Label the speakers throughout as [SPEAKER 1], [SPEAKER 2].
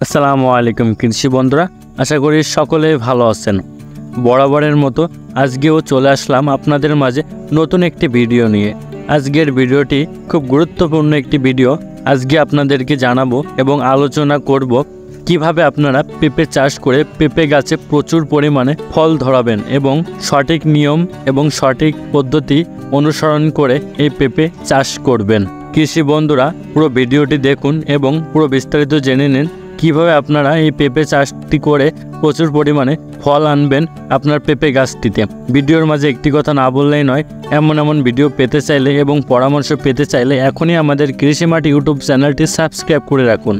[SPEAKER 1] আসসালামু আলাইকুম কৃষি বন্ধুরা, আশা করি সকলেই ভালো আছেন। বরাবরের মতো আজকেও চলে আসলাম আপনাদের মাঝে নতুন একটি ভিডিও নিয়ে। আজকের ভিডিওটি খুব গুরুত্বপূর্ণ একটি ভিডিও। আজকে আপনাদেরকে জানাবো এবং আলোচনা করব কিভাবে আপনারা পেঁপে চাষ করে পেঁপে গাছে প্রচুর পরিমাণে ফল ধরাবেন এবং সঠিক নিয়ম এবং সঠিক পদ্ধতি অনুসরণ করে এই পেঁপে চাষ করবেন। কৃষি বন্ধুরা, পুরো ভিডিওটি দেখুন এবং পুরো বিস্তারিত জেনে নিন কিভাবে আপনারা এই পেঁপে চাষটি করে প্রচুর পরিমাণে ফল আনবেন আপনার পেঁপে গাছটিতে। ভিডিওর মাঝে একটি কথা না বললেই নয়, এমন ভিডিও পেতে চাইলে এবং পরামর্শ পেতে চাইলে এখনই আমাদের কৃষি মাঠ ইউটিউব চ্যানেলটি সাবস্ক্রাইব করে রাখুন।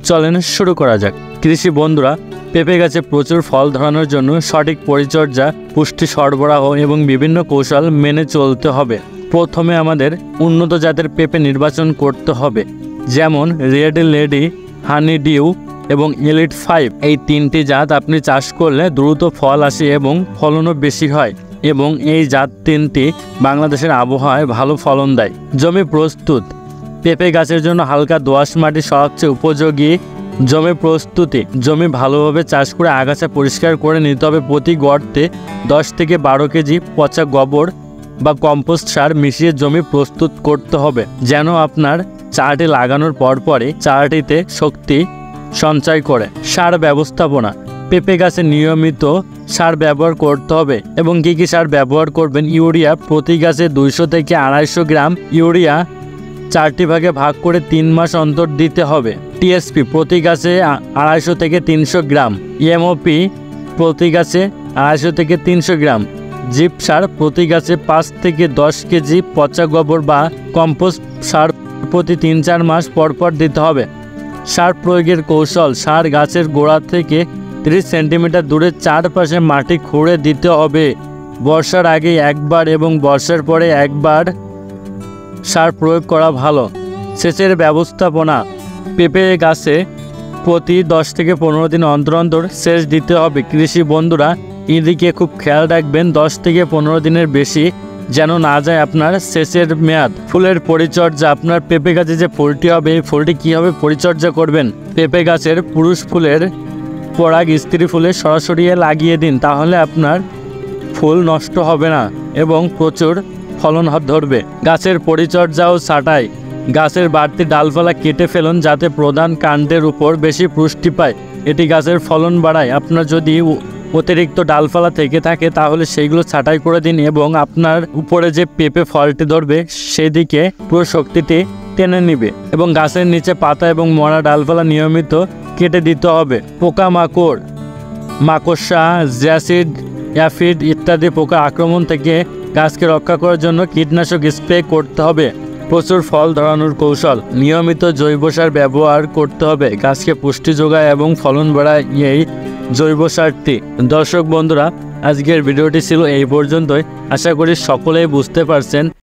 [SPEAKER 1] চলেন শুরু করা যাক। কৃষি বন্ধুরা, পেঁপে গাছে প্রচুর ফল ধরানোর জন্য সঠিক পরিচর্যা, পুষ্টি সরবরাহ এবং বিভিন্ন কৌশল মেনে চলতে হবে। প্রথমে আমাদের উন্নত জাতের পেঁপে নির্বাচন করতে হবে, যেমন রেড লেডি, হানি ডিউ এবং এলিট 5। এই তিনটি জাত আপনি চাষ করলে দ্রুত ফল আসে এবং ফলনও বেশি হয় এবং এই জাত তিনটি বাংলাদেশের আবহাওয়ায় ভালো ফলন দেয়। জমি প্রস্তুত। পেঁপে গাছের জন্য হালকা দোআঁশ মাটি সবচেয়ে উপযোগী। জমি প্রস্তুতি। জমি ভালোভাবে চাষ করে আগাছা পরিষ্কার করে নিতে হবে। প্রতি গর্তে 10 থেকে 12 কেজি পচা গোবর বা কম্পোস্ট সার মিশিয়ে জমি প্রস্তুত করতে হবে, যেন আপনার চারাটি লাগানোর পরপরই চারাটিতে শক্তি সঞ্চয় করে। সার ব্যবস্থাপনা। পেঁপে গাছে নিয়মিত সার ব্যবহার করতে হবে এবং কী সার ব্যবহার করবেন? ইউরিয়া প্রতি গাছে 200 থেকে 250 গ্রাম। ইউরিয়া 4টি ভাগে ভাগ করে 3 মাস অন্তর দিতে হবে। টিএসপি প্রতি গাছে 250 থেকে 300 গ্রাম। এমওপি প্রতি গাছে 250 থেকে 300 গ্রাম। জিপ সার প্রতি গাছে 5 থেকে 10 কেজি পচা গোবর বা কম্পোস্ট সার প্রতি 3-4 মাস পরপর দিতে হবে। সার প্রয়োগের কৌশল। সার গাছের গোড়া থেকে 30 সেন্টিমিটার দূরে চারপাশে মাটি খুঁড়ে দিতে হবে। বর্ষার আগে একবার এবং বর্ষার পরে একবার সার প্রয়োগ করা ভালো। সেচের ব্যবস্থাপনা। পেঁপে গাছে প্রতি 10 থেকে 15 দিন অন্তর অন্তর সেচ দিতে হবে। কৃষি বন্ধুরা, এদিকে খুব খেয়াল রাখবেন 10 থেকে 15 দিনের বেশি যেন না যায় আপনার সেচের মেয়াদ। ফুলের পরিচর্যা। আপনার পেঁপে গাছে যে ফুলটি হবে, এই ফুলটি কীভাবে পরিচর্যা করবেন? পেঁপে গাছের পুরুষ ফুলের পরাগ স্ত্রী ফুলে সরাসরি লাগিয়ে দিন, তাহলে আপনার ফুল নষ্ট হবে না এবং প্রচুর ফলন ধরবে। গাছের পরিচর্যা ও ছাঁটাই। গাছের বাড়তি ডালপালা কেটে ফেলুন যাতে প্রধান কাণ্ডের উপর বেশি পুষ্টি পায়। এটি গাছের ফলন বাড়ায়। আপনার যদি অতিরিক্ত ডালপালা থেকে থাকে তাহলে সেইগুলো ছাঁটাই করে দিন এবং আপনার উপরে যে পেঁপে ফলটি ধরবে সেদিকে পুরো শক্তিটি টেনে নিবে। এবং গাছের নিচে পাতা এবং মরা ডালপালা নিয়মিত কেটে দিতে হবে। পোকামাকড়, মাকড়সা, জ্যাসিড, অ্যাফিড ইত্যাদি পোকা আক্রমণ থেকে গাছকে রক্ষা করার জন্য কীটনাশক স্প্রে করতে হবে। প্রচুর ফল ধরানোর কৌশল। নিয়মিত জৈব সার ব্যবহার করতে হবে। গাছকে পুষ্টি যোগায় এবং ফলন বাড়ায় এই জৈব সারটি। দর্শক বন্ধুরা, আজকের ভিডিওটি ছিল এই পর্যন্তই। আশা করি সকলেই বুঝতে পারছেন